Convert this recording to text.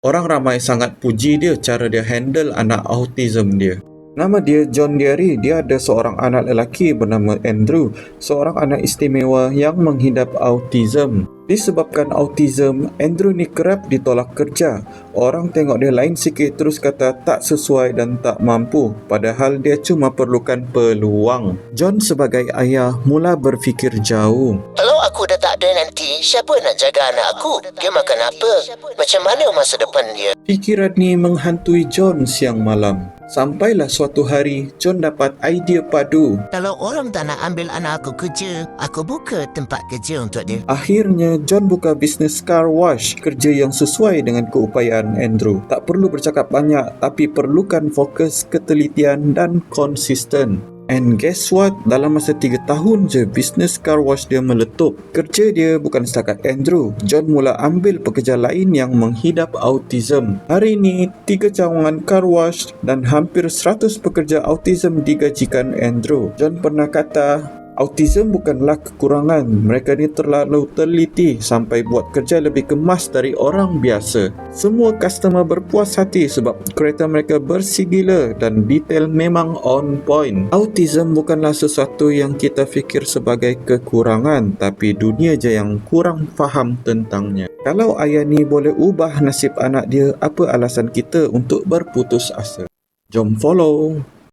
Orang ramai sangat puji dia cara dia handle anak autism dia. Nama dia John Deary. Dia ada seorang anak lelaki bernama Andrew, seorang anak istimewa yang menghidap autism. Disebabkan autism, Andrew ni kerap ditolak kerja. Orang tengok dia lain sikit terus kata tak sesuai dan tak mampu, padahal dia cuma perlukan peluang. John sebagai ayah mula berfikir jauh. Kalau aku dah tak ada nanti, siapa nak jaga anak aku? Dia makan apa? Macam mana masa depan dia? Fikiran ni menghantui John siang malam. Sampailah suatu hari, John dapat idea padu. Kalau orang tak nak ambil anak aku kerja, aku buka tempat kerja untuk dia. Akhirnya, John buka bisnes car wash, kerja yang sesuai dengan keupayaan Andrew. Tak perlu bercakap banyak, tapi perlukan fokus, ketelitian dan konsisten. And guess what? Dalam masa 3 tahun je, bisnes car wash dia meletup. Kerja dia bukan setakat Andrew. John mula ambil pekerja lain yang menghidap autism. Hari ini, 3 cawangan car wash dan hampir 100 pekerja autism digajikan Andrew. John pernah kata, autism bukanlah kekurangan. Mereka ni terlalu teliti sampai buat kerja lebih kemas dari orang biasa. Semua customer berpuas hati sebab kereta mereka bersih gila dan detail memang on point. Autism bukanlah sesuatu yang kita fikir sebagai kekurangan, tapi dunia je yang kurang faham tentangnya. Kalau ayah ni boleh ubah nasib anak dia, apa alasan kita untuk berputus asa? Jom follow!